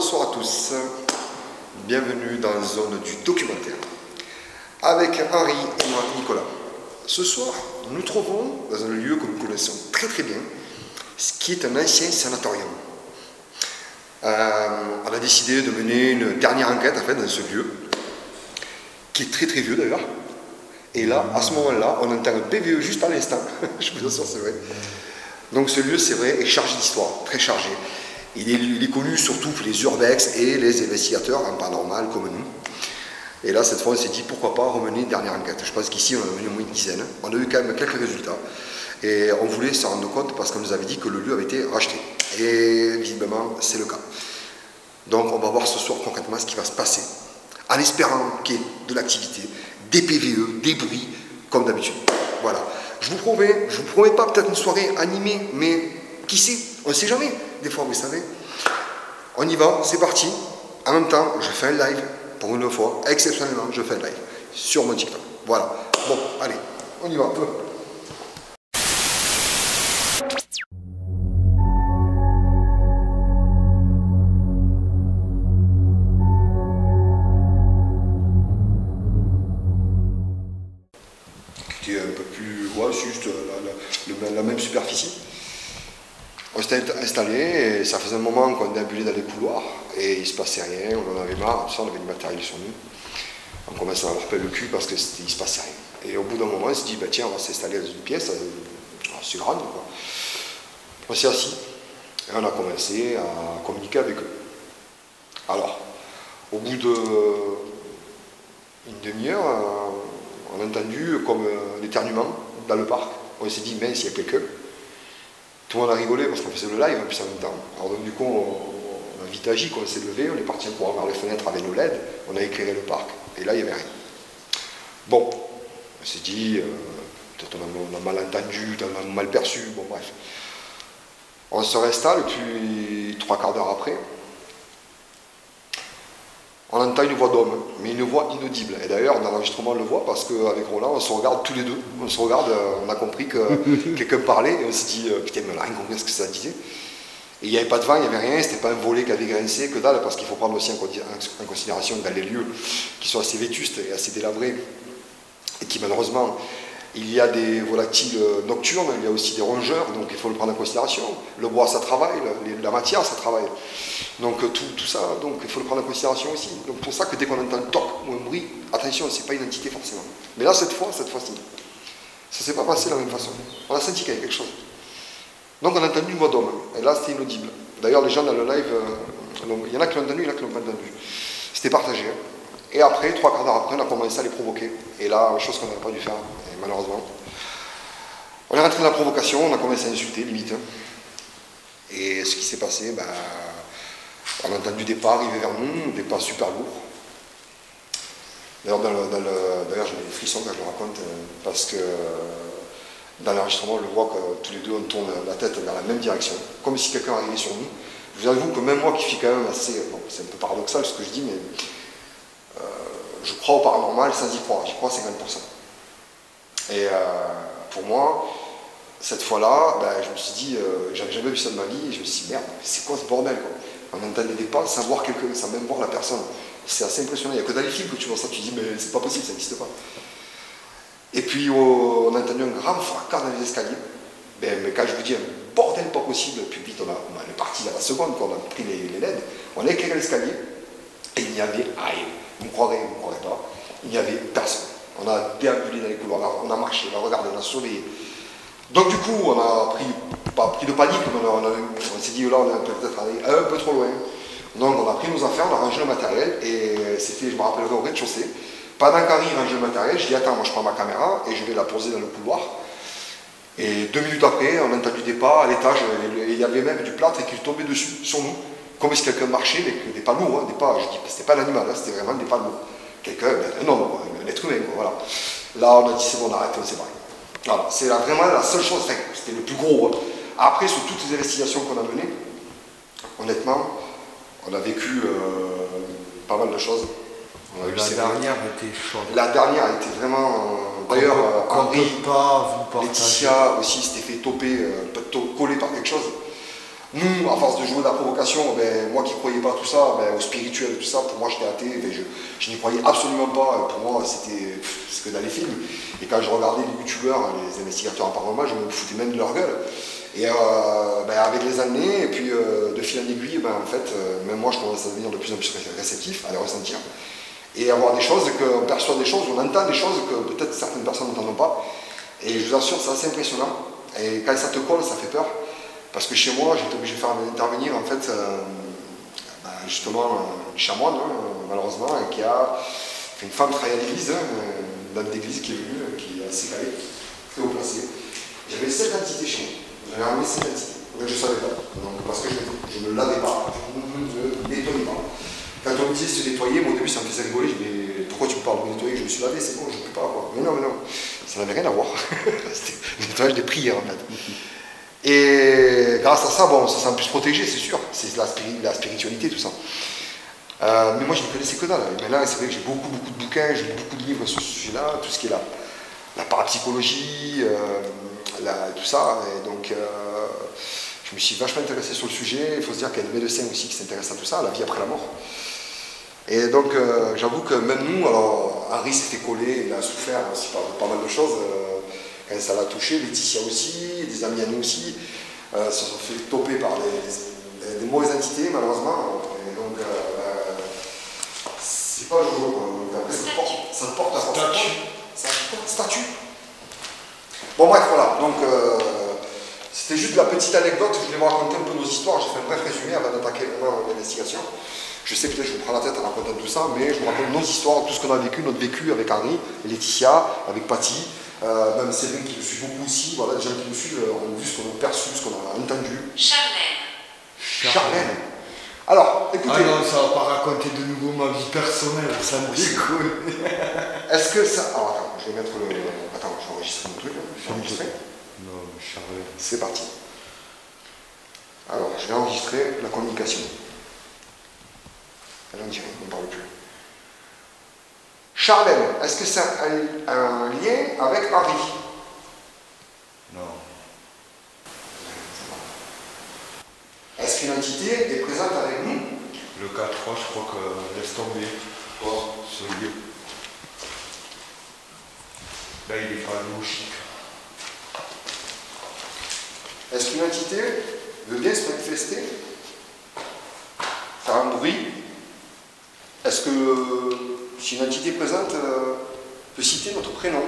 Bonsoir à tous, bienvenue dans la zone du documentaire avec Henri et moi Nicolas. Ce soir, nous nous trouvons dans un lieu que nous connaissons très bien, ce qui est un ancien sanatorium. On a décidé de mener une dernière enquête en fait dans ce lieu, qui est très vieux d'ailleurs. Et là, à ce moment-là, on entend un PVE juste à l'instant, je vous assure c'est vrai. Donc ce lieu, c'est vrai, est chargé d'histoire, très chargé. Il est connu surtout pour les urbex et les investigateurs en paranormal comme nous. Et là, cette fois, on s'est dit pourquoi pas remener une dernière enquête. Je pense qu'ici, on a mené au moins une dizaine. On a eu quand même quelques résultats. Et on voulait se rendre compte parce qu'on nous avait dit que le lieu avait été racheté. Et visiblement, c'est le cas. Donc, on va voir ce soir concrètement ce qui va se passer. En espérant qu'il y ait de l'activité, des PVE, des bruits, comme d'habitude. Voilà. Je vous promets pas peut-être une soirée animée, mais qui sait, on ne sait jamais. Des fois, vous savez. On y va, c'est parti. En même temps, je fais un live. Pour une fois, exceptionnellement, je fais un live sur mon TikTok. Voilà. Bon, allez, on y va. Qui est un peu plus, ouais, juste la même superficie. On s'était installé et ça faisait un moment qu'on déambulait dans les couloirs et il ne se passait rien, on en avait marre, tout ça, on avait du matériel sur nous. On commençait à avoir peur le cul parce qu'il ne se passait rien. Et au bout d'un moment, on s'est dit, bah, tiens, on va s'installer dans une pièce, c'est grande quoi. On s'est assis et on a commencé à communiquer avec eux. Alors, au bout d'une demi-heure, on a entendu comme un éternuement dans le parc. On s'est dit, mince, il y a quelqu'un. Tout le monde a rigolé parce qu'on faisait le live en plus en même temps. Alors donc du coup, on a vite agi, on s'est levé, on est parti pour vers les fenêtres avec nos LED, on a éclairé le parc, et là il n'y avait rien. Bon, on s'est dit, peut-être on a mal entendu, on a mal perçu, bon bref. On se réinstalle, puis 3/4 d'heure après, on entend une voix d'homme, mais une voix inaudible. Et d'ailleurs, dans l'enregistrement, on le voit parce qu'avec Roland, on se regarde tous les deux. On se regarde, on a compris que quelqu'un parlait et on s'est dit, putain, mais on n'a rien compris ce que ça disait. Et il n'y avait pas de vent, il n'y avait rien, c'était pas un volet qui avait grincé, que dalle, parce qu'il faut prendre aussi en considération dans les lieux qui sont assez vétustes et assez délabrés, et qui malheureusement, il y a des volatiles nocturnes, il y a aussi des rongeurs, donc il faut le prendre en considération. Le bois, ça travaille, la matière, ça travaille. Donc tout ça, donc il faut le prendre en considération aussi. Donc pour ça que dès qu'on entend un toc ou un bruit, attention, c'est pas une entité forcément. Mais là, cette fois-ci, ça s'est pas passé de la même façon. On a senti qu'il y avait quelque chose. Donc on a entendu une voix d'homme, et là c'était inaudible. D'ailleurs, les gens dans le live, il y en a qui l'ont entendu, il y en a qui l'ont pas entendu. C'était partagé. Et après, 3/4 d'heure après, on a commencé à les provoquer. Et là, chose qu'on n'aurait pas dû faire, malheureusement. On est rentré dans la provocation, on a commencé à insulter, limite. Et ce qui s'est passé, ben, on a entendu des pas arriver vers nous, des pas super lourds. D'ailleurs, j'ai des frissons quand je le raconte, parce que dans l'enregistrement, on le voit que tous les deux, on tourne la tête vers la même direction, comme si quelqu'un arrivait sur nous. Je vous avoue que même moi, qui suis quand même assez... Bon, c'est un peu paradoxal ce que je dis, mais je crois au paranormal sans y croire, j'y crois à 50%. Et pour moi, cette fois-là, ben, je me suis dit, j'avais jamais vu ça de ma vie, et je me suis dit, merde, c'est quoi ce bordel quoi. On entendait des pas sans voir quelqu'un, sans même voir la personne. C'est assez impressionnant, il n'y a que dans les films que tu vois ça, tu dis, mais c'est pas possible, ça n'existe pas. Et puis on a entendu un grand fracas dans les escaliers. Ben, mais quand je vous dis un bordel pas possible, puis vite on est parti à la seconde, on a pris les LED, on a éclairé l'escalier, et il n'y avait rien. Vous me croirez pas, il n'y avait personne. On a déambulé dans les couloirs, on a marché, on a regardé, on a surveillé. Donc du coup, on a pas pris de panique, mais on s'est dit, là, on est peut-être allé un peu trop loin. Donc on a pris nos affaires, on a rangé le matériel, et c'était, je me rappellerai, au rez-de-chaussée. Pendant qu'Henri rangeait le matériel, je dis, attends, moi je prends ma caméra, et je vais la poser dans le couloir. Et 2 minutes après, on a entendu des pas à l'étage, et il y avait même du plâtre qui tombait dessus, sur nous. Comme si quelqu'un marchait, mais des pas lourds, hein, des pas, je dis, c'était pas l'animal, hein, c'était vraiment des pas lourds. Quelqu'un, un homme, un être humain, quoi, voilà. Là, on a dit, c'est bon, on arrête, c'est vrai. Voilà, c'est vraiment la seule chose, c'était le plus gros. Hein. Après, sur toutes les investigations qu'on a menées, honnêtement, on a vécu pas mal de choses. La dernière était chaude. La dernière a été vraiment... D'ailleurs, Henri, Laetitia aussi s'était fait toper, coller par quelque chose. Nous, à force de jouer de la provocation, ben, moi qui ne croyais pas tout ça, ben, au spirituel, tout ça, pour moi j'étais athée, ben, je n'y croyais absolument pas. Pour moi, c'était que dans les films. Et quand je regardais les youtubeurs, les investigateurs en paranormal, je me foutais même de leur gueule. Et ben, avec les années, et puis de fil en aiguille, ben, en fait, même moi je commence à devenir de plus en plus réceptif, à les ressentir. Et avoir des choses, qu'on perçoit des choses, on entend des choses que peut-être certaines personnes n'entendent pas. Et je vous assure, c'est assez impressionnant. Et quand ça te colle, ça fait peur. Parce que chez moi, j'étais obligé de faire intervenir en fait, ben, justement un chamoine, hein, malheureusement, et qui a fait une femme travailler à l'église, hein, dans l'église qui est venue, qui est assez calée, très haut placée. J'avais 7 entités chez moi. J'avais ramené 7 entités. Mais je ne savais pas. Donc, parce que je ne lavais pas, je ne nettoyais pas. Quand on me disait se nettoyer, moi au début ça me faisait rigoler, je me disais pourquoi tu me parles de nettoyer, je me suis lavé, c'est bon, je ne peux pas quoi. Mais non, ça n'avait rien à voir. C'était le nettoyage des prières en fait. Et grâce à ça, bon, ça s'est plus protégé, c'est sûr, c'est la spiritualité, tout ça. Mais moi je ne connaissais que dalle. Mais là, c'est vrai que j'ai beaucoup de bouquins, j'ai beaucoup de livres sur ce sujet-là, tout ce qui est la parapsychologie, tout ça. Et donc, je me suis vachement intéressé sur le sujet. Il faut se dire qu'il y a des médecins aussi qui s'intéressent à tout ça, à la vie après la mort. Et donc, j'avoue que même nous, alors, Henri s'était collé, il a souffert aussi par pas mal de choses quand ça l'a touché. Laetitia aussi, des amis à nous aussi, se sont fait toper par des mauvaises entités, malheureusement. Et donc, c'est pas joyeux, quoi. Donc, après, ça te porte à statut. Bon, bref, voilà. Donc, c'était juste la petite anecdote. Je voulais vous raconter un peu nos histoires. J'ai fait un bref résumé avant d'attaquer vraiment l'investigation. Je sais peut-être que je vous prends la tête en racontant tout ça, mais je vous raconte nos histoires, tout ce qu'on a vécu, notre vécu avec Henri, Laetitia, avec Patty, même Céline qui me suit beaucoup aussi. Voilà, les gens qui me suivent ont vu ce qu'on a perçu, ce qu'on a entendu. Charlène. Alors, écoutez. Ah non, ça va pas raconter de nouveau ma vie personnelle, ça me déconne. Est-ce que ça. Alors attends, je vais mettre le. Attends, je vais enregistrer mon truc. Je vais enregistrer. Non, mais Charlène. C'est parti. Alors, je vais enregistrer la communication. Elle en dirait, on ne parle plus. Charlène, est-ce que c'est un lien avec Henri? Non. Est-ce qu'une entité est présente avec nous? Le 4-3, je crois que laisse tomber. Quoi? Ce lieu. Là, il est pas logique. Est-ce qu'une entité veut bien se manifester? Faire un bruit? Est-ce que si une entité présente peut citer notre prénom?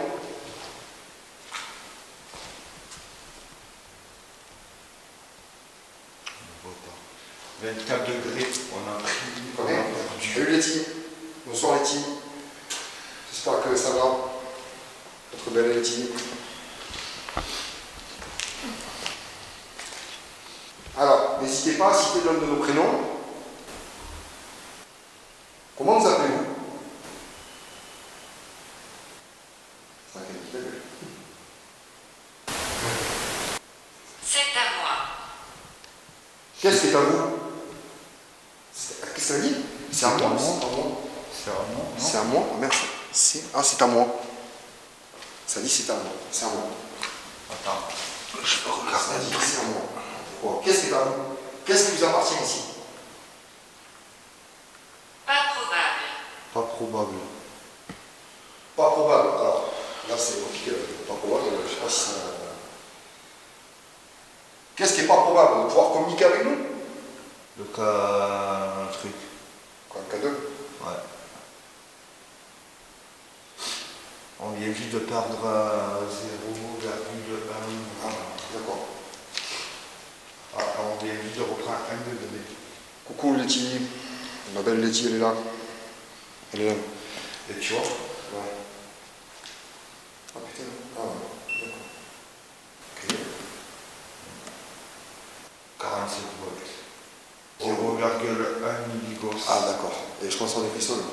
On ne voit pas. 24 degrés, on a pris. Salut Letty. Bonsoir Letty. J'espère que ça va. Notre belle Letty. Alors, n'hésitez pas à citer l'un de nos prénoms. Comment vous appelez-vous? C'est à moi. Qu'est-ce qui est à vous? Qu'est-ce que ça dit? C'est à moi. C'est à moi. C'est à moi. Merci. C'est à moi. Ça dit c'est à moi. C'est à moi. Attends. Je peux regarder. C'est à moi. Pourquoi? Qu'est-ce qui est à vous? Qu'est-ce qui vous appartient ici? Pas probable. Pas probable. Pas probable. Alors, là c'est compliqué. Pas probable, je ne sais pas si ça. Qu'est-ce qui n'est pas probable? De pouvoir communiquer avec nous? Le cas. Un truc. Quoi, le cas 2? Ouais. On vient juste de perdre 0,1. Ah, d'accord. Ah, on vient juste de reprendre 1 degré. Coucou Letty. Ma belle Letty, elle est là. Elle est là. Et tu vois? Ouais. Ah putain. Ah ouais. D'accord. Ok. 47 volts. 0,1 milligauss. Ah d'accord. Et je pense qu'on est frissonne.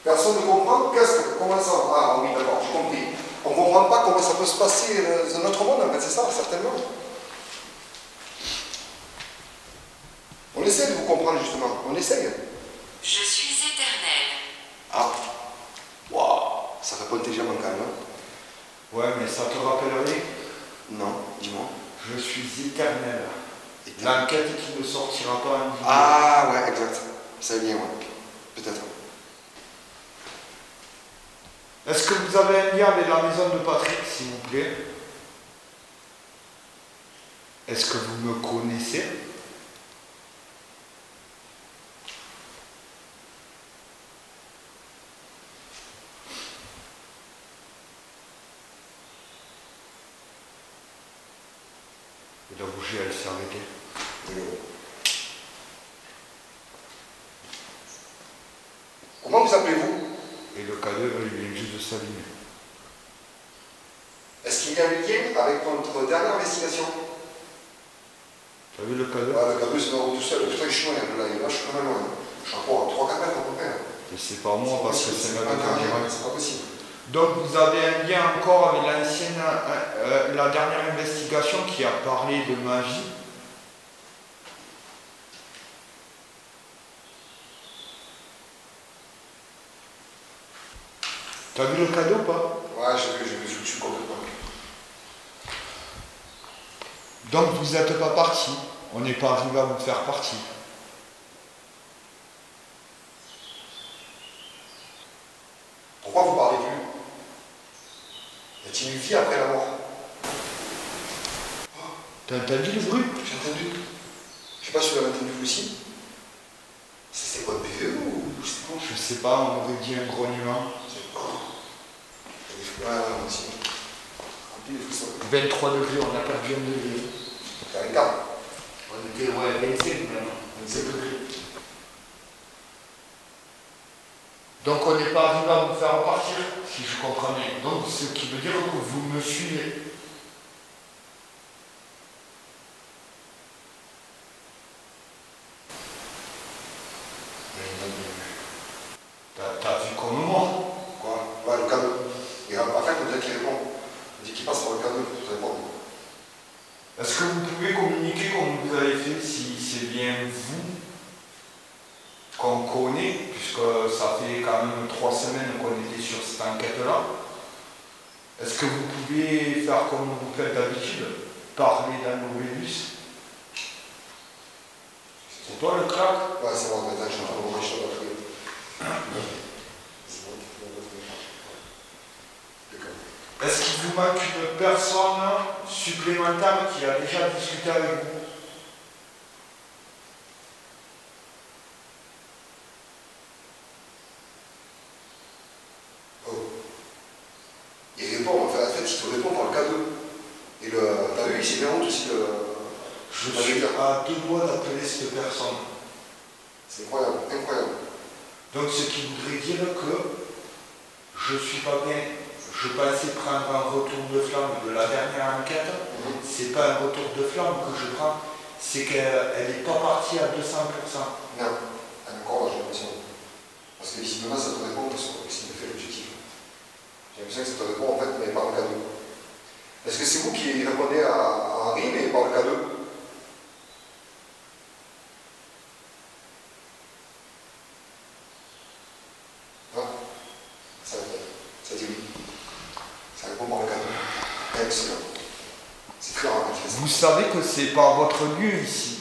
Personne ne comprend comment ça. Ah oui, d'accord, j'ai compris. On ne comprend pas comment ça peut se passer dans notre monde, en fait, c'est ça, certainement. On essaie de vous comprendre, justement. On essaye. Je suis éternelle. Ah. Waouh. Ça répond déjà mon calme. Ouais, mais ça te rappelle rien? Non, dis-moi. Je suis éternel. L'enquête qui ne sortira pas en vidéo. Ah ouais, exact. C'est bien, ouais. Peut-être. Est-ce que vous avez un lien avec la maison de Patrick, s'il vous plaît? Est-ce que vous me connaissez? Et la bougie, elle s'est arrêtée. Comment vous appelez-vous? Et le cadeau, il vient juste de s'allumer. Est-ce qu'il y a un lien avec votre dernière investigation? Tu as vu le cadeau? Ouais, le cadeau, c'est dans tout seul. Putain, je suis loin, là, je suis quand même loin. Je suis encore à 3-4 mètres à peu près. Et c'est pas moi parce que c'est ma dernière. C'est pas possible. Donc vous avez un lien encore avec l'ancienne, la dernière investigation qui a parlé de magie. T'as vu le cadeau ou pas? Ouais, j'ai vu, je suis complètement. Donc vous n'êtes pas parti. On n'est pas arrivé à vous faire partie. Pourquoi vous parlez plus? Y a-t-il une vie après la mort? T'as entendu le bruit? J'ai entendu. Je sais pas si vous l'avez entendu vous aussi. C'est quoi, PVE ou c'est quoi? Je sais pas, on aurait dit un grognement. C'est quoi? Ouais, moi aussi. Rempli les frissons. 23 degrés, on a perdu 1 degré. T'as un quart. On était, ouais, 25 maintenant. 25 degrés. Donc on n'est pas arrivé à vous faire partir, si je comprends bien. Donc ce qui veut dire que vous me suivez. T'as vu comme moi? Quoi? Ouais, le cadeau. Et après, peut-être qu'il répond. Il dit qu'il passe par le cadeau, ça répond. Est-ce que vous pouvez communiquer comme vous avez fait, si c'est bien vous qu'on connaît, puisque ça fait quand même 3 semaines qu'on était sur cette enquête-là? Est-ce que vous pouvez faire comme vous faites d'habitude, parler d'un Nobelus? C'est toi le crack? Ouais, c'est bon, maintenant, je suis en train de remarcher la batterie. Est-ce qu'il vous manque une personne supplémentaire qui a déjà discuté avec vous? Oh. Il répond, en fait, il te répond par le cadeau. Et le. T'as vu, il s'est bien honte aussi le. Je suis à 2 doigts d'appeler cette personne. C'est incroyable, incroyable. Donc ce qui voudrait dire que je suis pas bien. Je pensais prendre un retour de flamme de la dernière enquête. C'est pas un retour de flamme que je prends, c'est qu'elle n'est pas partie à 200%. Non, elle est encore là, j'ai l'impression. Parce que visiblement, ça te répond parce que c'est fait l'objectif. J'ai l'impression que ça te répond en fait, mais par le cadeau. Est-ce que c'est vous qui répondez à Henri, mais par le cadeau? Non? Ça dit oui. Ça répond par le cadeau. Excellent. C'est très rare quand il fait ça. Vous savez que c'est pas votre lieu ici.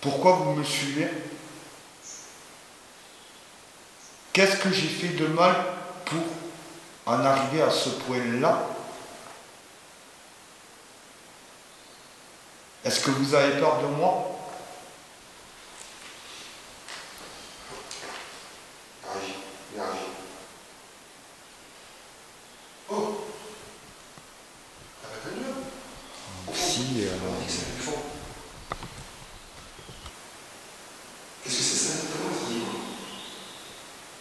Pourquoi vous me suivez? Qu'est-ce que j'ai fait de mal pour en arriver à ce point-là? Est-ce que vous avez peur de moi? Il a agi. Oh! T'as entendu? Si, C'est plus fort. Qu'est-ce que c'est ça exactement?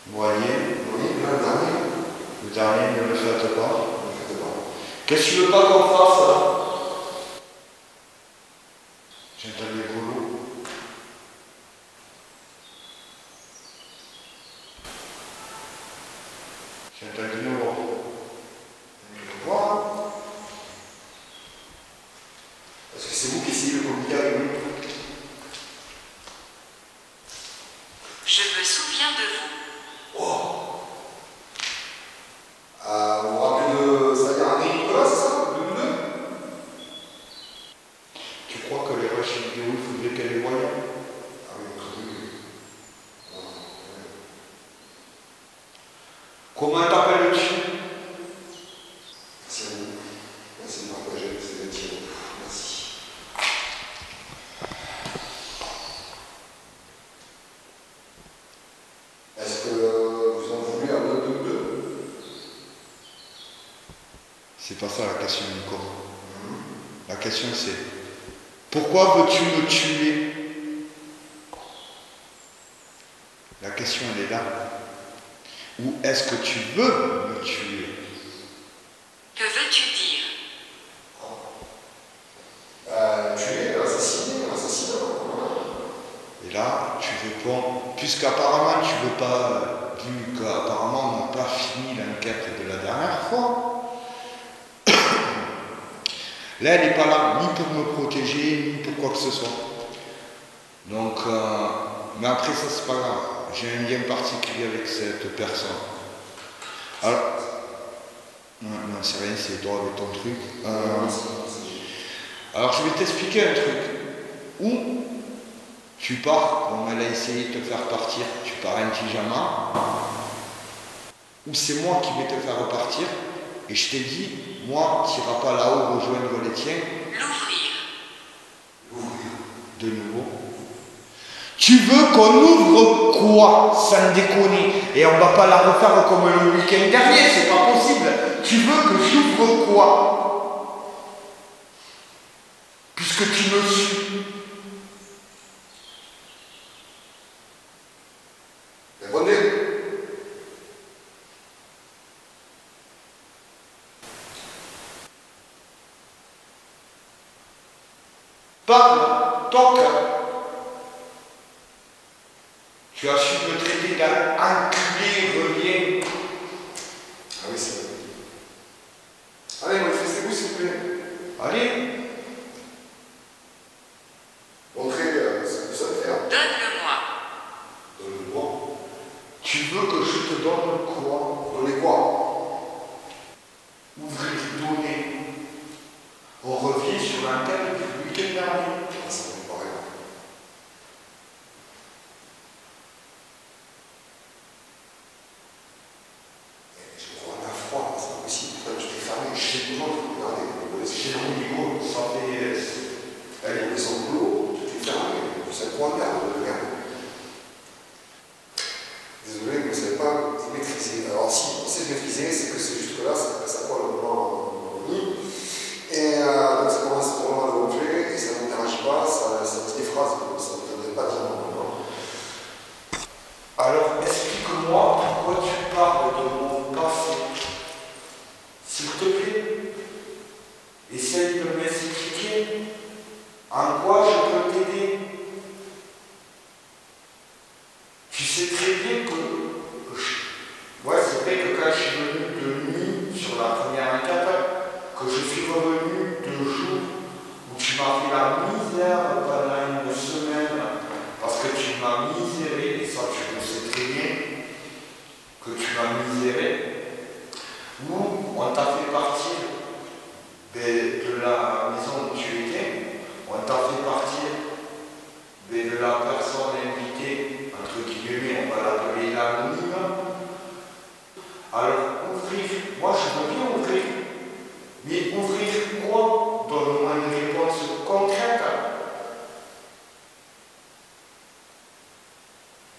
vous voyez, Oui, là, le dernier. le dernier, ne le faites pas. Ne faites pas. Qu'est-ce que tu veux pas qu'on fasse là? J'entends les rouleaux. J'entends de nouveau. Voir. Est-ce que c'est vous qui essayez de communiquer avec nous? Je me souviens de vous. Oh! Vous vous rappelez de. C'est-à-dire Henri Nicolas, c'est ça? De nous deux? C'est pas ça la question, Nico. La question c'est, pourquoi veux-tu me tuer? La question elle est là. Ou est-ce que tu veux me tuer? Que veux-tu dire? Tuer, assassiner. Et là, tu réponds, puisqu'apparemment tu veux pas, vu qu'apparemment on n'a pas fini l'enquête de la dernière fois. Là, elle n'est pas là, ni pour me protéger, ni pour quoi que ce soit. Donc, mais après ça, c'est pas grave. J'ai un lien particulier avec cette personne. Alors, non, c'est rien, c'est toi avec ton truc. Alors, je vais t'expliquer un truc. Où tu pars, comme elle a essayé de te faire partir, tu pars un pyjama, ou c'est moi qui vais te faire repartir, et je t'ai dit, moi, tu n'iras pas là-haut rejoindre les tiens. L'ouvrir. De nouveau. Tu veux qu'on ouvre quoi, sans déconner? Et on va pas la refaire comme le week-end dernier, c'est pas possible. Tu veux que j'ouvre quoi? Puisque tu me suis. Répondez. Parle, toque. Tu as su me traiter d'enculé, reviens. Ah oui, c'est vrai. Allez, manifestez-vous s'il vous plaît. Allez. Montrez ce que vous savez faire. Donne-le-moi. Donne-le-moi. Tu veux que je te donne quoi? Donnez quoi? Ouvrir, donner. On revient sur un thème du week-end dernier. Ah, ça me paraît. Je crois qu'on a froid, c'est pas possible. Putain, je t'ai fermé. Je sais toujours que vous regardez. Chez nous, Nico, ça fait... Allez, on descend de l'eau, tout est fermé. C'est un point de garde, regardez. Désolé, mais vous ne savez pas maîtriser. Alors, si on sait maîtriser, c'est que c'est juste que là, ça colle au moment nid. Et donc, ça commence vraiment à le gonfler, et ça n'interagit pas, ça dit des phrases, ça ne donne pas dire normalement. Alors, explique-moi pourquoi tu parles de mon passé. S'il te plaît, essaye de m'expliquer en quoi je peux t'aider. Tu sais très bien que... Ouais, c'est vrai que quand je suis venu de nuit sur la première enquête, que je suis revenu 2 jours où tu m'as fait la misère pendant 1 semaine parce que tu m'as miséré, et ça tu le sais très bien, que tu m'as miséré, où on t'a fait partir de la maison où tu étais, on t'a fait partir de la personne invitée, entre guillemets, on va l'appeler l'anonyme. Alors, ouvrir, moi je veux bien ouvrir, mais ouvrir quoi? Donne-moi une réponse concrète.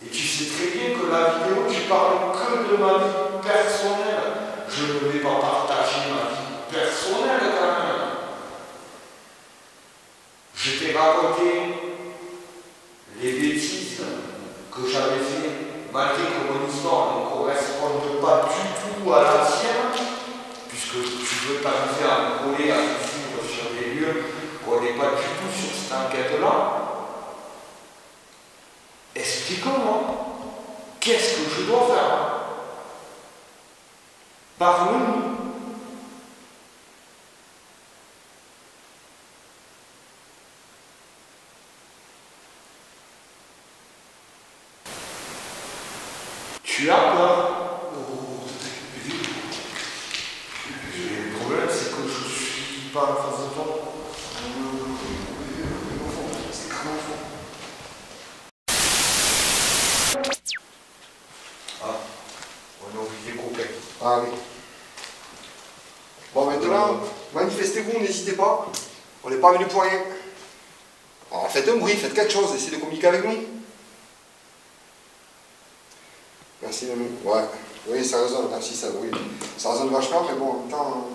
Et tu sais très bien que la vidéo, tu parles que de ma vie personnelle. Je ne vais pas partager ma vie personnelle quand même. Je t'ai raconté les bêtises que j'avais fait, malgré que mon histoire ne corresponde pas du tout à la tienne, puisque tu veux t'amuser à me coller, à me suivre sur des lieux qu'on n'est pas du tout sur cette enquête-là. Explique-moi, qu'est-ce que je dois faire? Parle-nous. Tu as peur? Le problème, c'est que je suis pas en face de toi. C'est comment fond. Ah, on a oublié les copains. Ah oui. Bon, maintenant, manifestez-vous, n'hésitez pas. On n'est pas venu pour rien. Alors, faites un bruit, faites quelque chose, essayez de communiquer avec nous. Merci, Mamie. Ouais, oui, ça résonne, merci, ça, oui. Ça résonne vachement, mais bon, en même temps,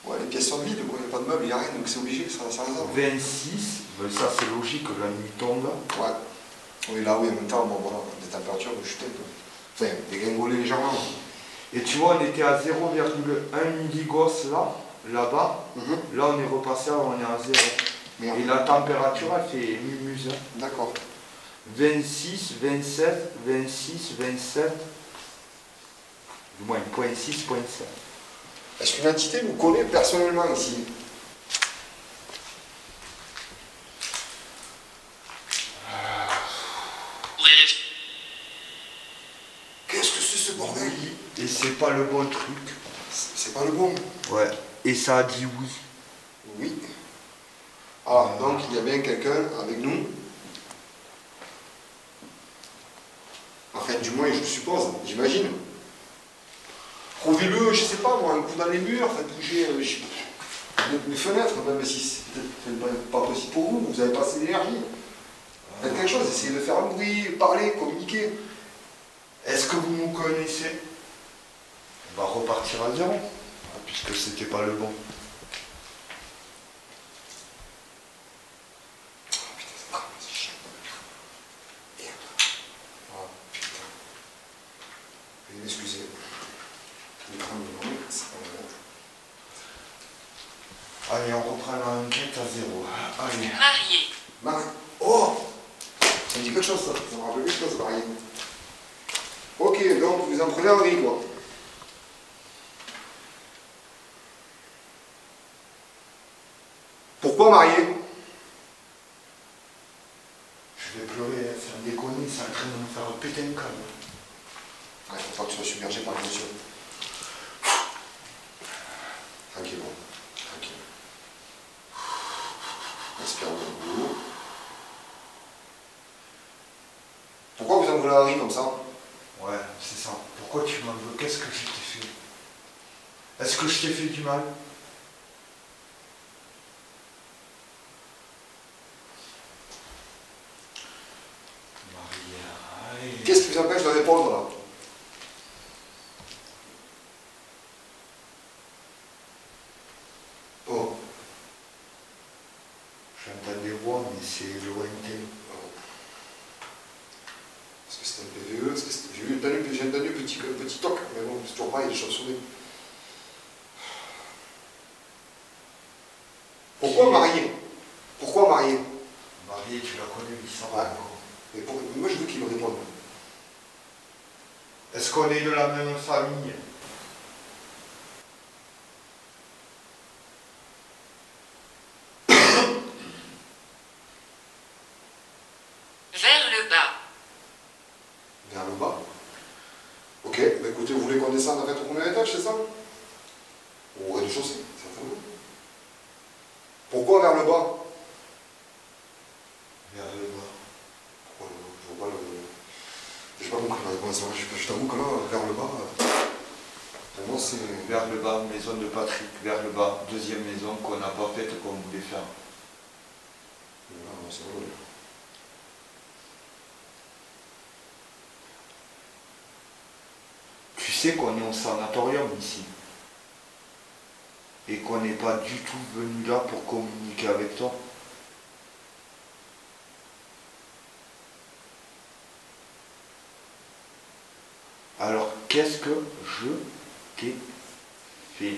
Ouais, les pièces sont vides, quoi. Il n'y a pas de meubles, il n'y a rien, donc c'est obligé, ça réserve. 26, ben ça c'est logique, la nuit tombe. Ouais. Oui, là, oui, en même temps, bon, voilà, les températures vont chuter un peu. Enfin, dégringoler légèrement. Et tu vois, on était à 0,1 milligauss là-bas. Là, on est repassé, on est à 0. Merde. Et la température, elle fait mumuse. D'accord. 26, 27, 26, 27. Du moins, 0.6, 0.7. Est-ce qu'une entité vous connaît personnellement ici? Qu'est-ce que c'est ce bordel? Et c'est pas le bon truc. C'est pas le bon. Ouais. Et ça a dit oui. Oui. Alors, donc, il y a bien quelqu'un avec nous. Enfin, du moins, je suppose, j'imagine. Prouvez-le, je sais pas moi, un coup dans les murs, faites bouger les fenêtres, même si c'est peut-être pas possible pour vous, vous avez pas assez d'énergie. Faites quelque chose, essayez de faire un bruit, parler, communiquer. Est-ce que vous nous connaissez? On va repartir à 0, puisque c'était pas le bon. Excusez. L'écran est long, c'est pas grave. Allez, on reprend la enquête à 0. Allez. Marié. Oh, ça me dit quelque chose ça. Ça me rappelle quelque chose, marié. Ok, donc vous en prenez envie, quoi. Pourquoi marié? Je vais pleurer, hein, sans déconner, c'est en train de me faire péter un câble. Il faut pas que tu sois submergé par l'émotion. Tranquillement. Tranquille. Inspire le bout. Pourquoi vous en voulez un riz comme ça? Ouais, c'est ça. Pourquoi tu m'en veux? Qu'est-ce que je t'ai fait? Est-ce que je t'ai fait du mal? Maria, Qu'est-ce qui vous empêche de répondre là? Oh. j'entends des voix, mais c'est lointain. Est-ce que c'est un PVE? Est-ce que c'est... J'ai entendu petit toc, mais bon, c'est toujours pareil, les chauves-souris. Pourquoi marié? Pourquoi marié? Marie, tu la connais, il s'en Ouais. va. Mais moi je veux qu'il me réponde. Est-ce qu'on est de la même famille? Vers le bas. Vers le bas. Ok, bah écoutez, vous voulez qu'on descende en fait au premier étage, c'est ça? Au rez-de-chaussée, certainement. Pourquoi vers le bas? Vers le bas. Pourquoi le bas? Je vois pas le... J'ai pas compris la réponse. Je t'avoue que là, vers le bas, pour moi c'est... Vers le bas, maison de Patrick. Vers le bas, deuxième maison qu'on n'a pas faite qu'on voulait faire. Là, c'est vrai. Tu sais qu'on est au sanatorium ici. Et qu'on n'est pas du tout venu là pour communiquer avec toi. Alors, qu'est-ce que je t'ai fait?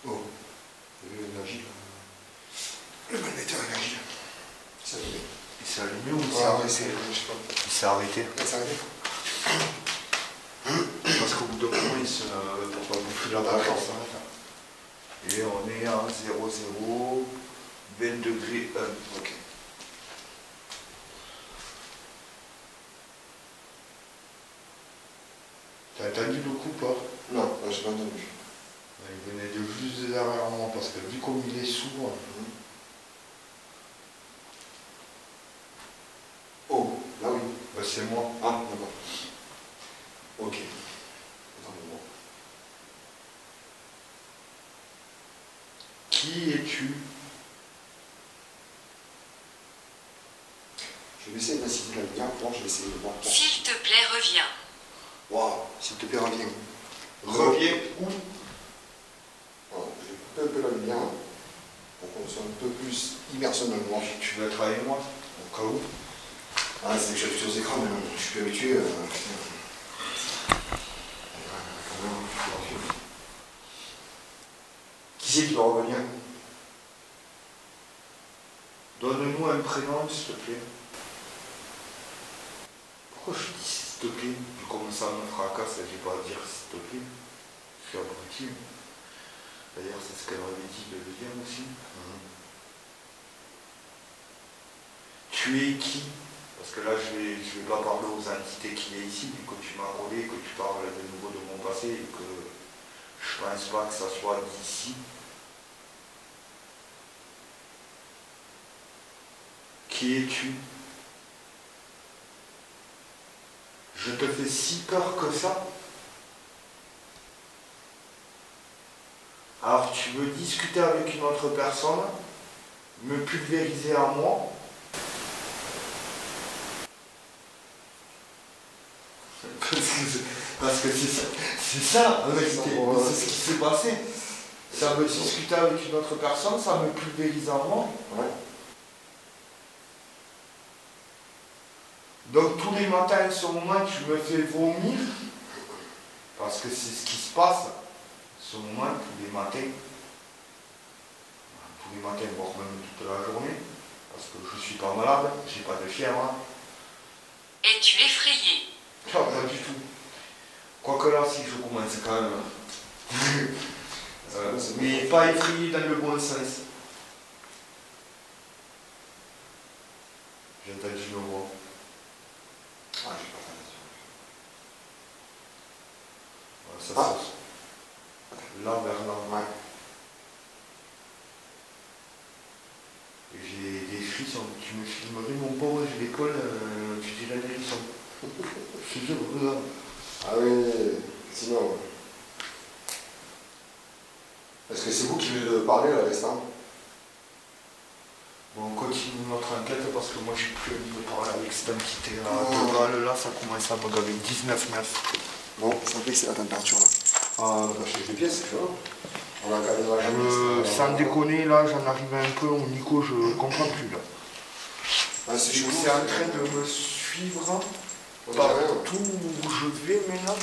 Oh, il y a eu l'énergie là. Le malmetteur énergie là. Ça allumé. Il s'est allumé ou il s'est Ouais, arrêté? je sais pas. Il s'est arrêté. Il s'est arrêté. Parce qu'au bout d'un moment, il se... pour pas bouffer la D'accord. vacances, ça s'arrête. Et on est à 0, 0, 20 degrés 1. Ok. T'as entendu le coup pas? Non, là, j'ai pas entendu. Il venait de juste derrière moi parce que vu comme il est sourd. Oh, là oui. Bah, c'est moi. Ah, d'accord. Ok. Attends-moi. Qui es-tu? Je vais essayer d'intensité de la lumière, je vais essayer de voir. S'il te plaît, reviens. Waouh, s'il te plaît, reviens. Reviens où? Voilà, je vais couper un peu la lumière pour qu'on soit un peu plus immersé dans le noir. Tu veux être avec moi? Au cas où? Ah, c'est que j'habitue aux écrans, mais non, je suis plus habitué. Qui c'est qui va revenir? Donne-nous un prénom, s'il te plaît. Pourquoi je dis s'il te plaît? Vu comme ça me fracasse, j'ai pas à dire s'il te plaît. Je suis abruti. D'ailleurs, c'est ce qu'elle m'avait dit de le dire aussi. Tu es qui? Parce que là, je vais pas parler aux entités qu'il y a ici, mais que tu m'as collé, que tu parles de nouveau de mon passé, et que je pense pas que ça soit d'ici. Qui es-tu? Je te fais si peur que ça? Alors tu veux discuter avec une autre personne, me pulvériser à moi? Parce que c'est ça, en réalité, c'est ce qui s'est passé. Ça veut discuter avec une autre personne, ça me pulvérise à moi. Ouais. Donc tous les matins, ce moment, tu me fais vomir, parce que c'est ce qui se passe, ce moment, tous les matins, voire même toute la journée, parce que je suis pas malade, j'ai pas de fièvre. Es-tu effrayé? Non, pas du tout. Quoique là, si je commence quand même. Mais pas effrayé dans le bon sens. J'ai entendu le mot. Ah, j'ai pas fait Ça, Ah. là vers là. Ouais. J'ai des frissons. Tu me filmerais mon pauvre, je l'école, tu dirais des frissons. Je te jure, regarde. Ah oui, sinon. Est-ce que c'est vous qui venez de parler là, l'instant? Bon, on continue notre enquête parce que moi j'ai plus envie de parler avec cette entité là. Là, ça commence à me gaver 19,9. Bon, ça fait que c'est la température là. Ah, on va changer des pièces, tu vois. On va regarder dans la chambre. Sans déconner, là, j'en arrive un peu au Nico, je comprends plus là. Ah, c'est chelou. C'est en train de me suivre On dirait rien. partout où je vais maintenant.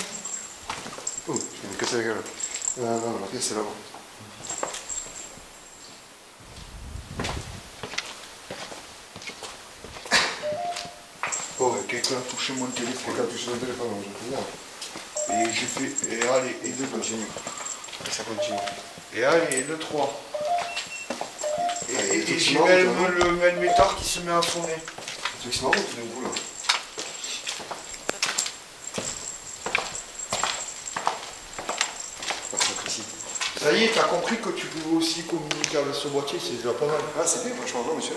Oh, je vais me casser la gueule. Non, la pièce c'est là-bas. Oh, quelqu'un a touché mon téléphone. Quelqu'un a touché le téléphone, je peux dire. Et j'ai fait. Et allez, et Ça le continue. Ça continue. Et allez, et le 3. Et tout j'ai qui monte, même hein. le melmétard qui se met à sonner. C'est que c'est marrant tout d'un coup là. Pas simplicité. Ça y est, t'as compris que tu pouvais aussi communiquer avec ce boîtier, c'est déjà pas mal. Ah, c'est bien, franchement, non, monsieur.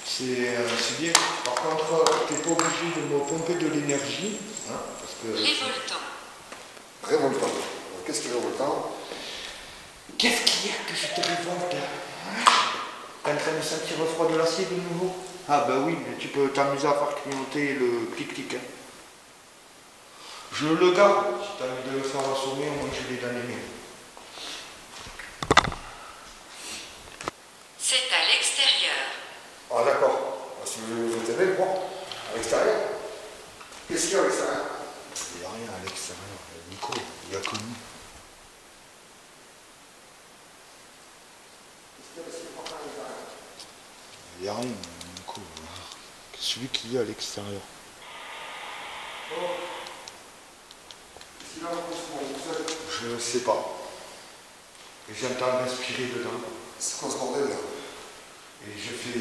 C'est bien. Par contre, t'es pas obligé de me pomper de l'énergie. Hein, parce que. Révoltant. Révoltant. Qu'est-ce qui est révoltant? Qu'est-ce qu'il y a que je te révolte? T'es en train de sentir le froid de l'acier de nouveau? Ah bah oui, mais tu peux t'amuser à faire clignoter le clic-clic. Hein. Je le garde. Si t'as envie de le faire assommer, au moins je l'ai dans les mains. C'est à l'extérieur. Ah, d'accord. Si vous avez le voir à l'extérieur. Qu'est-ce qu'il y a à l'extérieur? Il n'y a rien à l'extérieur. Nico, il n'y a que nous. Il n'y a rien, Nico. Celui qui est à l'extérieur. Je ne sais pas. J'entends respirer dedans. C'est quoi ce bordel là? Et je fais.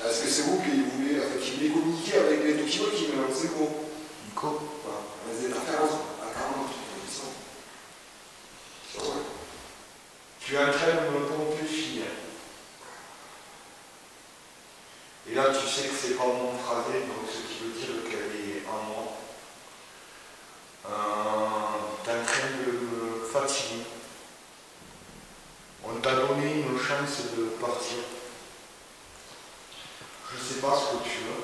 Est-ce que c'est vous qui voulez communiquer avec les documents qui me lancent gros? Nico, Voilà. Vous êtes à 40. tu es en train de me pomper fille. Et là, tu sais que c'est pas mon phrasé, donc ce qui veut dire qu'elle est en moi. T'es en train de me fatiguer. On t'a donné une chance de partir. je ne sais pas ce que tu veux,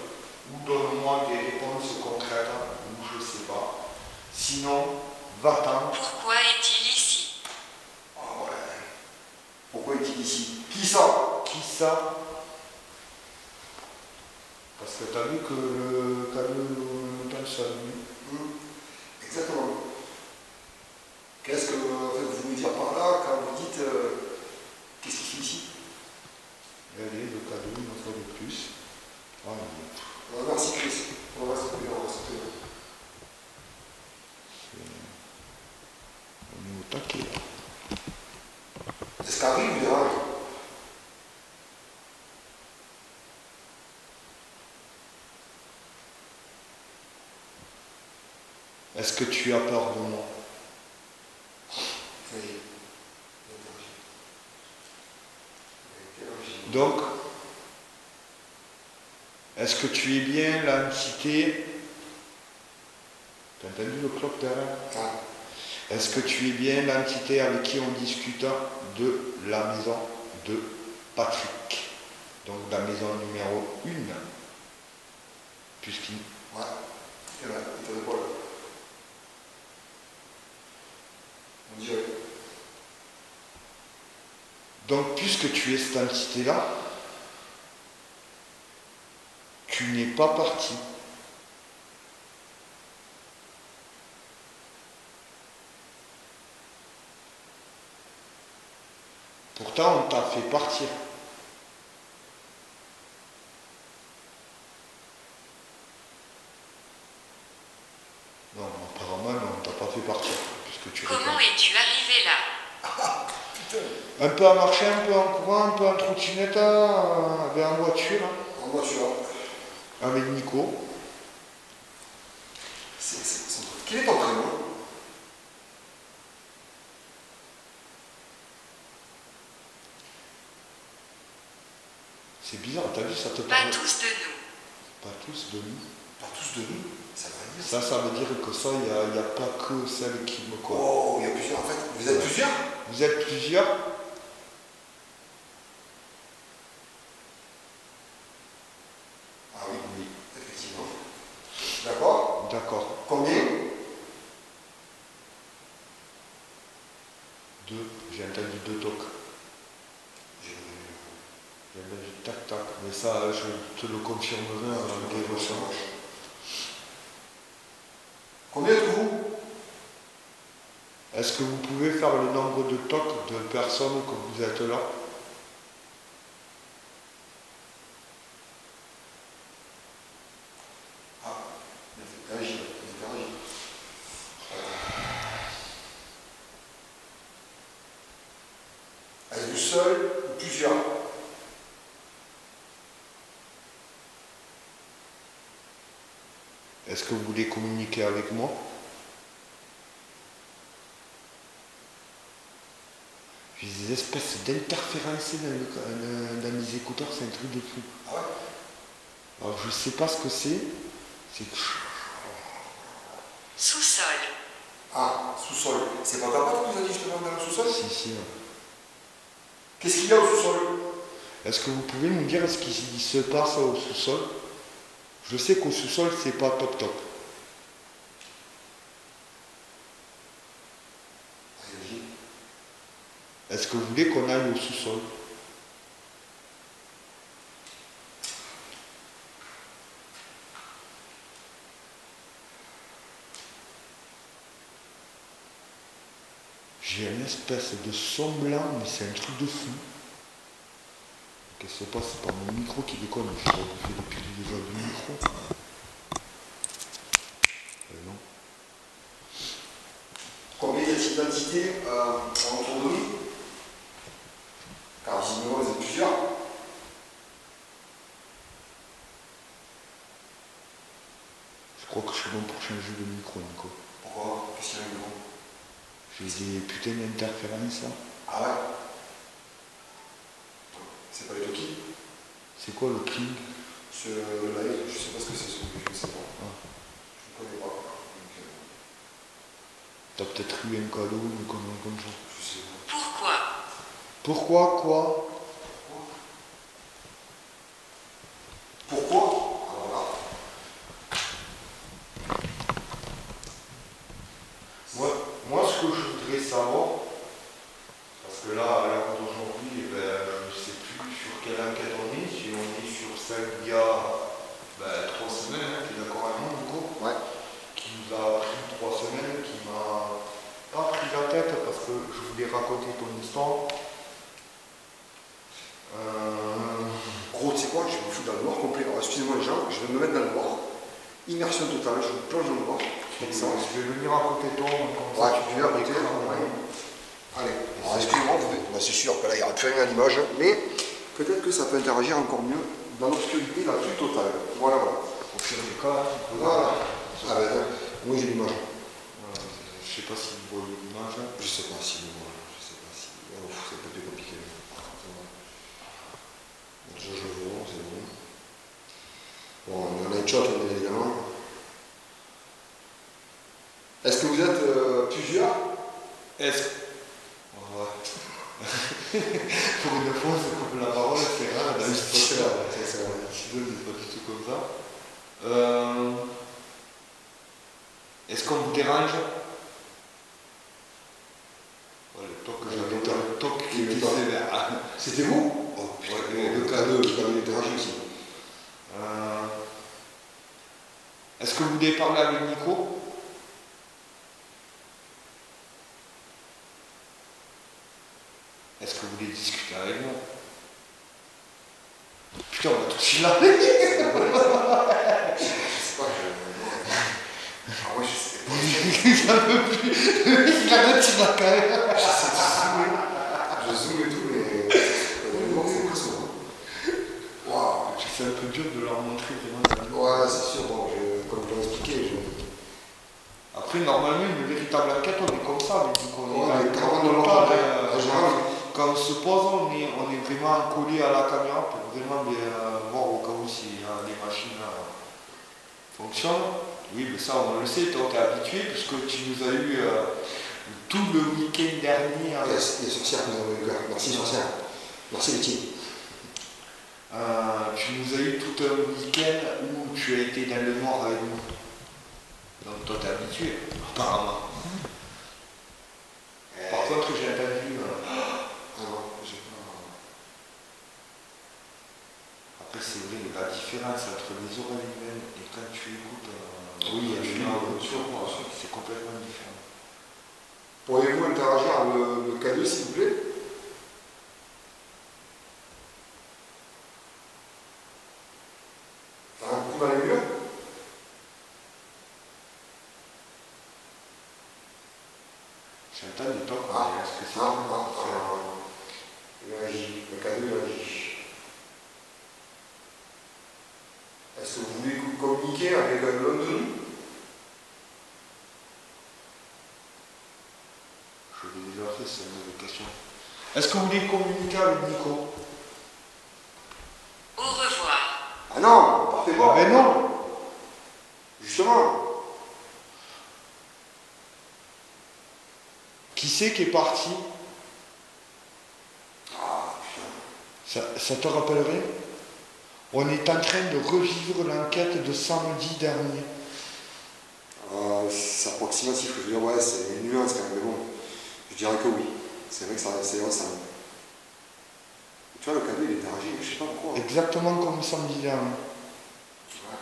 ou donne-moi des réponses concrètes, ou je ne sais pas. Sinon, va-t'en. Pourquoi est-il ici? Ah ouais. Pourquoi est-il ici? Qui ça? Qui ça? Parce que tu as vu que le montagne s'allume. Exactement. Qu'est-ce que vous voulez dire par là quand vous dites qu'est-ce qu'il fait ici? Allez, le cadeau, une fois de plus. Ah, Merci Chris. On va rester on va rester on est au taquet là. Est-ce qu'arrive ou dérange? Est-ce que tu as peur de moi? Oui. Donc, est-ce que tu es bien l'entité? T'as entendu le clock derrière? Ah. Est-ce que tu es bien l'entité avec qui on discute de la maison de Patrick? Donc la maison numéro 1. Puisqu'il... Ouais. Et là, il t'a de quoi là? On dirait. Donc puisque tu es cette entité-là, tu n'es pas parti. Pourtant, on t'a fait partir. Non, apparemment, non, on t'a pas fait partir. Puisque tu Comment réponds. es-tu arrivé là? Un peu à marcher, un peu en courant, un peu en trottinette, avec en voiture, En voiture. avec Nico. Quel est ton prénom? C'est bizarre, t'as vu, ça te Pas parle. tous de nous. Pas tous de nous. Pas tous de nous. Ça veut dire Ça veut dire que ça, il n'y a pas que celle qui me colle. Oh, il y a plusieurs. En fait, vous êtes plusieurs? Vous êtes plusieurs. Ah oui, oui, effectivement. D'accord. D'accord. Combien? 2. J'ai entendu 2 tocs. J'ai J'ai entendu tac tac. Mais ça, je te le confirmerai en dérochant. Combien êtes-vous? Est-ce que vous pouvez faire le nombre de tocs de personnes que vous êtes là? Ah, interagis. Êtes-vous seul ou plusieurs? Est-ce que vous voulez communiquer avec moi? J'ai des espèces d'interférences dans les écouteurs, c'est un truc de fou. Ah ouais? Alors je sais pas ce que c'est. C'est que... Sous-sol. Ah, sous-sol. C'est pas ta pote qui nous a dit justement dans le sous-sol? Si. Qu'est-ce qu'il y a au sous-sol? Est-ce que vous pouvez me dire ce qui se passe au sous-sol? Je sais qu'au sous-sol, c'est pas top top. Allez-y. Est-ce que vous voulez qu'on aille au sous-sol? J'ai une espèce de son blanc, mais c'est un truc de fou. Qu'est-ce qui se passe? C'est pas mon micro qui déconne, je suis rebouffé depuis déjà du micro. Non. Combien y a-t-il d'entités autour de nous? Car visiblement vous êtes plusieurs. Je crois que je suis bon pour changer de micro, Nico. Pourquoi? Qu'est-ce qu'il y a de nouveau? J'ai des putains d'interférences là. Ah ouais? C'est pas les Toki? C'est quoi le King? Ce live, je sais pas ce que c'est, je ne sais pas. Ah. Je ne connais pas. Donc, T'as peut-être eu un cadeau, une connerie comme ça. je sais pas. Pourquoi? Pourquoi quoi? il y a 3 semaines, hein, tu es d'accord avec moi, Nico? Ouais. Qui nous a pris 3 semaines, qui m'a pas pris la tête parce que je voulais raconter ton histoire. Gros, tu sais quoi, je vais me foutre dans le noir complet. Alors, excusez-moi les gens, je vais me mettre dans le noir. Immersion totale, je me plonge dans le noir. Comme ça. Je vais venir à côté de toi, comme Ouais, ça tu peux arrêter. Allez, alors, excusez-moi, c'est sûr que là, il n'y aura plus rien à l'image, mais peut-être que ça peut interagir encore mieux dans l'obscurité la plus totale. Voilà, voilà. au pire des cas. Voilà. Ah ben, moi j'ai l'image. Voilà, je sais pas si vous voyez l'image. Je sais pas si, voilà, je sais pas si. Oh, c'est un peu plus compliqué. Déjà, je le vois, c'est bon. Bon, on a une shot, bien évidemment. Est-ce que vous êtes plusieurs? Est-ce pour une fois, c'est comme la parole, c'est rare. C'est vrai, c'est vrai. Je ne pas du tout comme ça. Est-ce qu'on vous dérange? Ouais, le toc que j'avais, le toc qui était sévère. C'était vous? Oh putain, Ouais, le cadeau interagit aussi. Est-ce que vous voulez parler avec Nico? Est-ce que vous voulez discuter avec moi? Putain, on va toucher là. Je sais pas, ah ouais, je sais pas. J'en peux plus. Il a noté ma carrière. Je zoome et tout, mais c'est impressionnant. Waouh. C'est un peu dur de leur montrer vraiment. Ouais, c'est sûr, bon, comme je l'ai expliqué, Après, normalement, une véritable enquête, on est comme ça, mais on Ouais, est carrément dans le dans temps, en général. quand on se pose, on est vraiment collé à la caméra pour vraiment bien voir au cas où si les machines fonctionnent. Oui, mais ça, on le sait, toi, t'es habitué, puisque tu nous as eu tout le week-end dernier. Les sorcières que nous avons eu, merci sorcières. Merci Betty. Tu nous as eu tout un week-end où tu as été dans le noir avec nous. Donc toi t'es habitué, apparemment. Par contre j'ai entendu. Ah non, j'ai pas. Après c'est vrai, la différence entre les oreilles humaines et quand tu écoutes Oui, c'est complètement différent. Pourriez-vous interagir le K2 s'il vous plaît? Faire un coup dans les murs? J'entends des tocs, Ah, mais est-ce que c'est il agit, le K2 il agit. Est-ce que vous voulez communiquer avec l'un de nous? Je l'ai déjà fait, c'est une autre question. Est-ce que vous voulez communiquer avec Nico? Au revoir. Ah non, partez pas. Ah ben non. Justement. Qui c'est qui est parti? Ah putain. Ça te rappellerait? On est en train de revivre l'enquête de samedi dernier. C'est approximatif, je veux dire, ouais, c'est une nuance quand même, mais bon, je dirais que oui. C'est vrai que c'est ressemble. Tu vois, le cadeau, il est interagi, je sais pas pourquoi. Exactement comme samedi dernier. Ouais.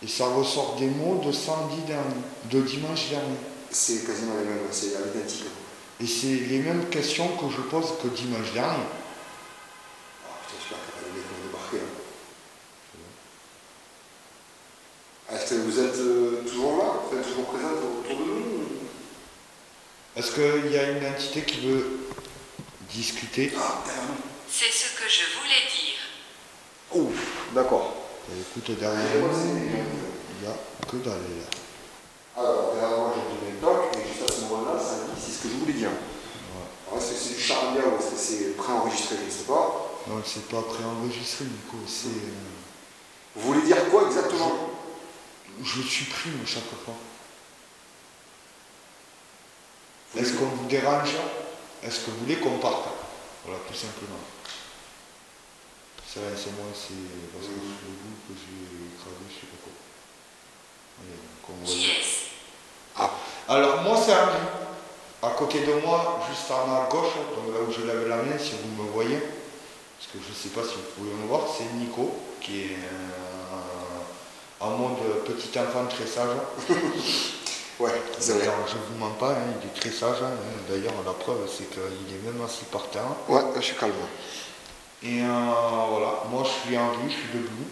Et ça ressort des mots de samedi dernier, de dimanche dernier. C'est quasiment les mêmes, c'est identique. Et c'est les mêmes questions que je pose que dimanche dernier. Ah putain, j'espère qu'il n'y a pas de mecs qui vont débarquer. Hein. Est-ce que vous êtes toujours là? Vous êtes toujours présente autour de nous? Est-ce qu'il y a une entité qui veut discuter? Ah, derrière nous. C'est ce que je voulais dire. Ouf, d'accord. Écoute, derrière nous, il n'y a que dalle là. Alors, derrière moi, j'ai donné le doc, et juste à ce moment-là, ça me dit, c'est ce que je voulais dire. Ouais. Alors, est-ce que c'est du charabia ou est-ce que c'est préenregistré? Je ne sais pas. Non, c'est pas préenregistré, Nico. C'est. Vous voulez dire quoi exactement? Je supprime chaque fois. Est-ce qu'on vous dérange? Est-ce que vous voulez qu'on parte? Voilà, tout simplement. C'est moi, c'est parce que c'est le goût que j'ai écrasé, je sais pas quoi. Allez, qu'on voit. Qui est-ce? Ah, Alors moi c'est Henri. À côté de moi, juste en à gauche, donc là où je lève la main, si vous me voyez, parce que je ne sais pas si vous pouvez me voir, c'est Nico, qui est en mode petit enfant très sage. Ouais, c'est vrai. D'ailleurs, je ne vous mens pas, hein, il est très sage. Hein. D'ailleurs, la preuve, c'est qu'il est même assis par terre. Ouais, je suis calme. Et voilà, moi je suis Henri, je suis debout.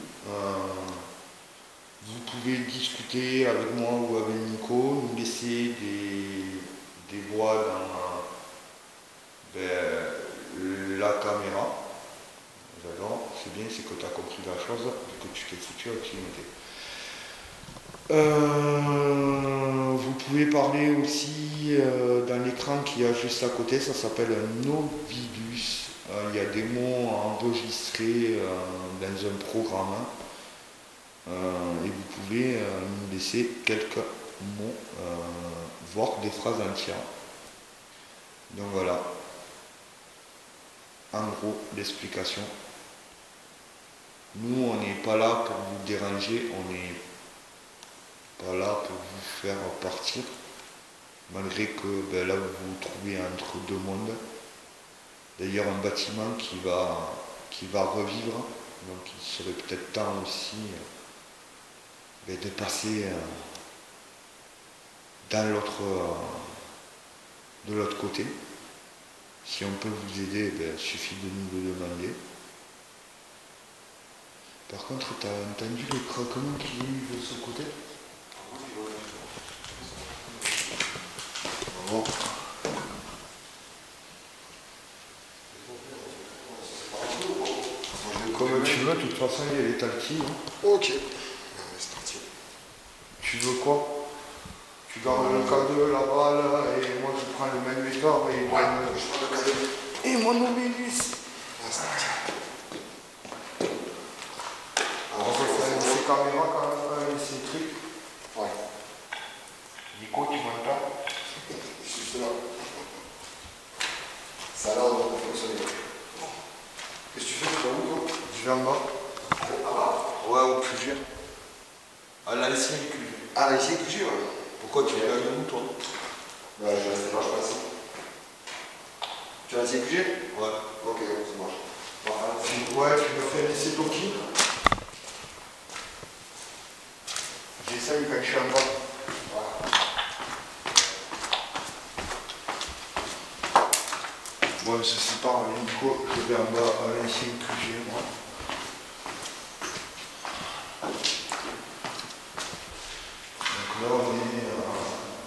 Vous pouvez discuter avec moi ou avec Nico, nous laisser des voix dans la caméra. J'adore, c'est bien, c'est que tu as compris la chose et que tu t'es foutu avec l'unité. Vous pouvez parler aussi dans l'écran qui est juste à côté, ça s'appelle un Novidus. Il y a des mots enregistrés dans un programme et vous pouvez nous laisser quelques mots, voire des phrases entières. Donc voilà, en gros l'explication. Nous on n'est pas là pour vous déranger, on n'est pas là pour vous faire partir, malgré que là vous vous trouvez entre deux mondes. D'ailleurs un bâtiment qui va revivre, donc il serait peut-être temps aussi de passer de l'autre côté. Si on peut vous aider, il suffit de nous le demander. Par contre, tu as entendu les craquements qu'il y a eu de ce côté? Bon. Comme tu veux, de toute façon, il y a les talquis. Hein. Ok, c'est parti. Tu veux quoi? Tu gardes le cadeau là-bas, là, et moi je prends le même méthode et je prends le cadeau. Et mon Novidus. C'est parti. On peut faire ces caméras quand même, ces trucs. Ouais. Nico, tu m'entends? Je suis juste là. Ça a l'air de fonctionner. Qu'est-ce que tu fais? Tu vas où, toi? Je vais en bas. Ah bah? Ouais, au QG. À l'ancien QG. Ah, là, ici, QG, ouais. Pourquoi tu es là où, toi? Bah, je vais rester là, je passe. Tu vas essayer QG? Ouais. Ok, ça marche. Ouais, tu me fais laisser Toki. J'essaye quand je suis en bas. Bon, je sais pas, Nico, je vais en bas à l'ancien QG, moi. Donc là, on est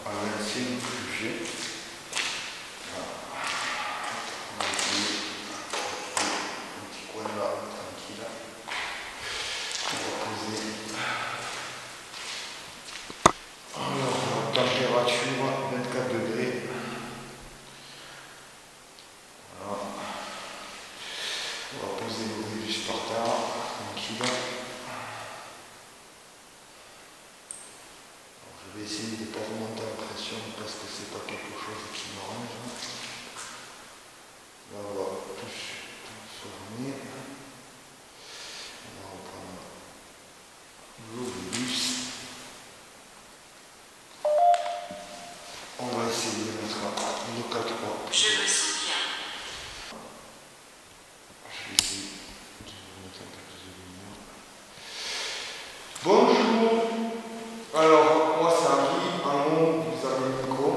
à l'ancien QG. On va essayer un petit coin là, tranquille. On va poser. Alors, température 24 degrés. Voilà. On va poser le bruit du starter, tranquille. Alors, je vais essayer de ne pas remonter en pression parce que c'est pas quelque chose qui m'arrange. Là, on va tout fermer. On va reprendre l'Ovidus. On va essayer de mettre le 4-3. Je me souviens. Je vais essayer de mettre un peu plus de lumière. Bonjour. Alors, moi c'est Henri. En haut, vous avez Nico.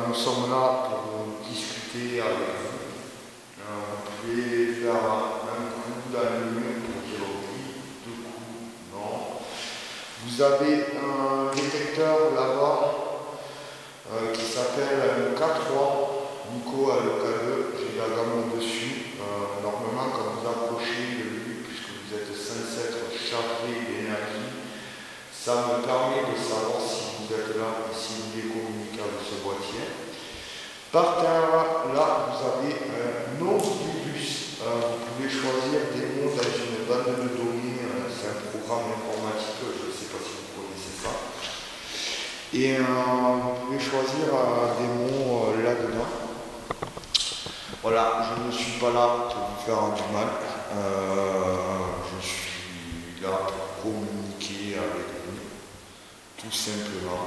Nous sommes là pour discuter avec vous. Vous pouvez faire un coup dans le mur pour dire oui, deux coups, non. Vous avez un détecteur là-bas qui s'appelle le K3. Nico a le K2, j'ai la gamme dessus. Normalement, quand vous approchez de lui, puisque vous êtes censé être chargé d'énergie, ça me permet de savoir si vous êtes là et si vous voulez communiquer avec ce boîtier. Par terre, là, vous avez un Novidus. Vous pouvez choisir des mots dans une bande de données. C'est un programme informatique, je ne sais pas si vous connaissez ça. Et vous pouvez choisir des mots là-dedans. Voilà, je ne suis pas là pour vous faire du mal. Je suis là pour communiquer avec vous, tout simplement.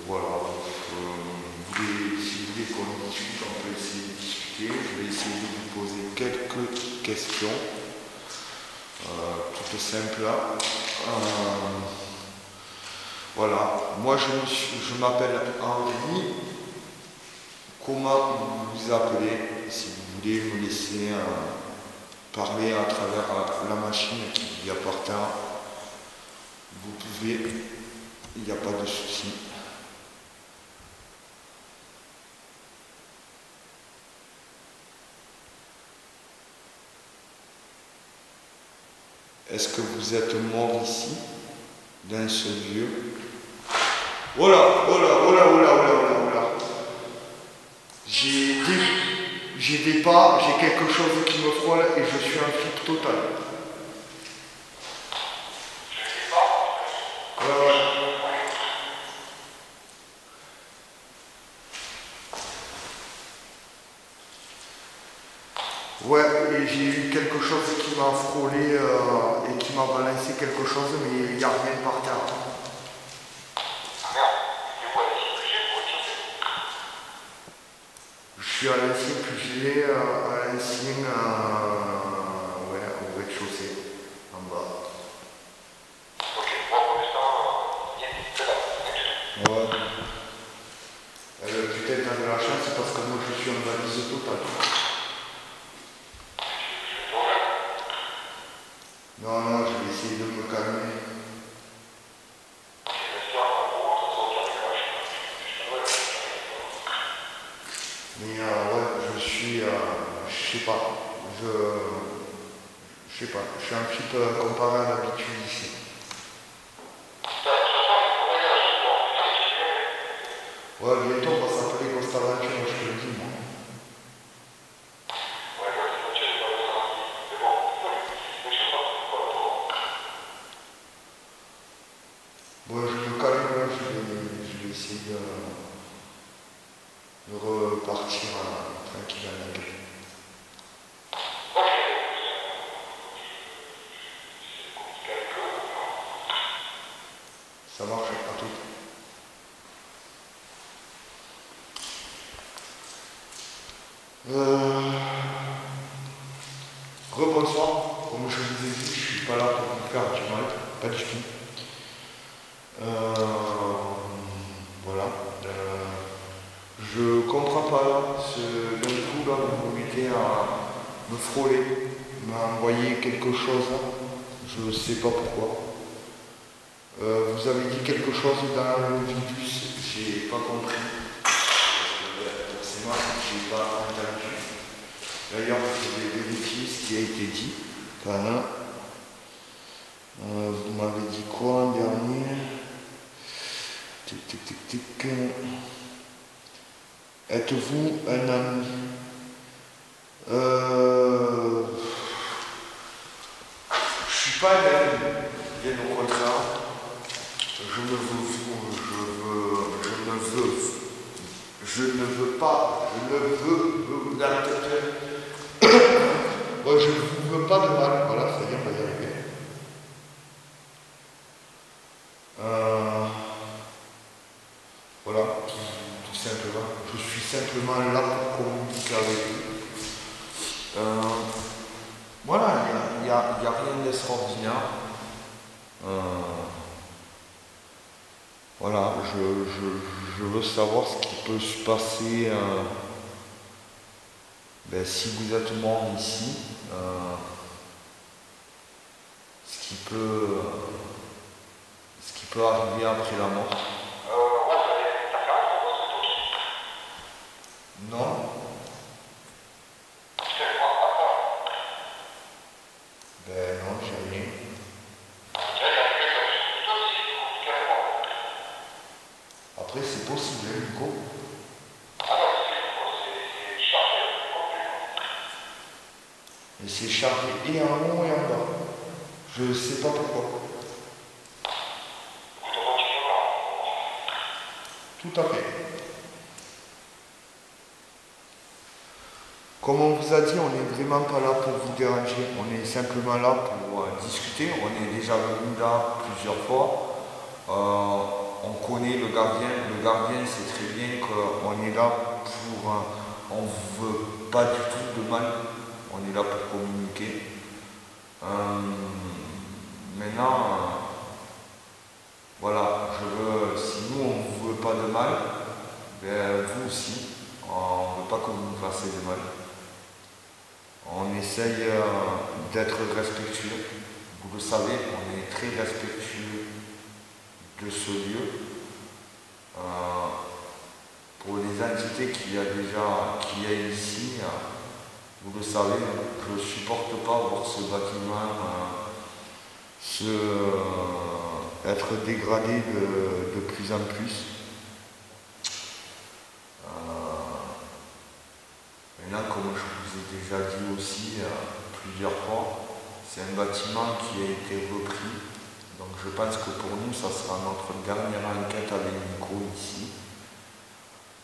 Voilà, si vous voulez qu'on discute questions, toutes simples. Voilà, moi je m'appelle Henri. Comment vous vous appelez? Si vous voulez me laisser parler à travers la machine qui appartient, vous pouvez, il n'y a pas de souci. Est-ce que vous êtes mort ici, dans ce lieu? Oh là, oh là, oh là, oh là, oh là, oh là, oh là. J'ai des pas, j'ai quelque chose qui me frôle et je suis un flip total. Ouais, et j'ai eu quelque chose qui m'a frôlé et qui m'a balancé quelque chose, mais il n'y a rien par terre. Je suis à l'ancien QG, à l'ancien, ouais, au rez-de-chaussée, en bas. Ok, bon, pour l'instant, il y a des là. Ouais. Peut-être dans de la chance, c'est parce que moi je suis en valise totale. Non, non, je vais essayer de me calmer. Mais ouais, je suis, je sais pas, je sais pas, je suis un petit peu comparé à l'habitude ici. Ouais, bientôt on va s'appeler Costa Aventure, je te le dis, moi. Bon, je me calme là, je vais essayer de repartir tranquille à la gueule. Ça marche, à tout. Rebonsoir, comme je vous ai dit, je suis pas là pour vous faire du mal, pas du tout. Voilà. Je comprends pas d'un coup là, vous vous mettez à me frôler, m'envoyer quelque chose, je sais pas pourquoi. Vous avez dit quelque chose dans le virus, j'ai pas compris. Forcément, j'ai pas entendu. D'ailleurs, je vais vérifier ce qui a été dit. Voilà. Vous m'avez dit quoi en dernier? Tic, tic, tic, tic. Êtes-vous un ami? Je suis pas un ami, bien au contraire. Je ne veux pas, bon, je ne vous veux pas de mal, voilà, c'est-à-dire on va y arriver. Voilà, tout simplement. Je suis simplement là pour communiquer avec vous. Voilà, il n'y a rien d'extraordinaire. Voilà, je veux savoir ce qui peut se passer si vous êtes mort ici. Ce qui peut arriver après la mort. Non. Ben non, j'ai rien. Après, c'est possible, hein, Nico. Et c'est chargé et en haut et en bas. Je ne sais pas pourquoi. Tout à fait. Comme on vous a dit, on n'est vraiment pas là pour vous déranger. On est simplement là pour discuter. On est déjà venu là plusieurs fois. On connaît le gardien. Le gardien sait très bien qu'on est là pour... on ne veut pas du tout de mal. on est là pour communiquer. Maintenant, voilà, si nous on ne vous veut pas de mal, ben, vous aussi, on ne veut pas que vous nous fassiez de mal. On essaye d'être respectueux. Vous le savez, on est très respectueux de ce lieu. Pour les entités qu'il y a ici, vous le savez, je ne supporte pas voir ce bâtiment être dégradé de plus en plus. Maintenant, comme je vous ai déjà dit aussi plusieurs fois, c'est un bâtiment qui a été repris. Donc je pense que pour nous, ça sera notre dernière enquête avec Nico ici.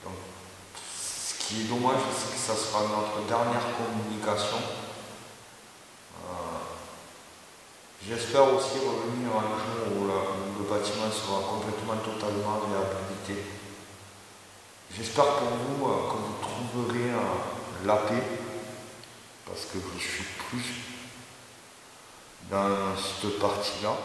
Donc, ce qui est dommage, c'est que ça sera notre dernière communication. J'espère aussi revenir un jour où le bâtiment sera complètement, totalement réhabilité. J'espère pour vous que vous trouverez la paix, parce que je suis plus dans cette partie-là.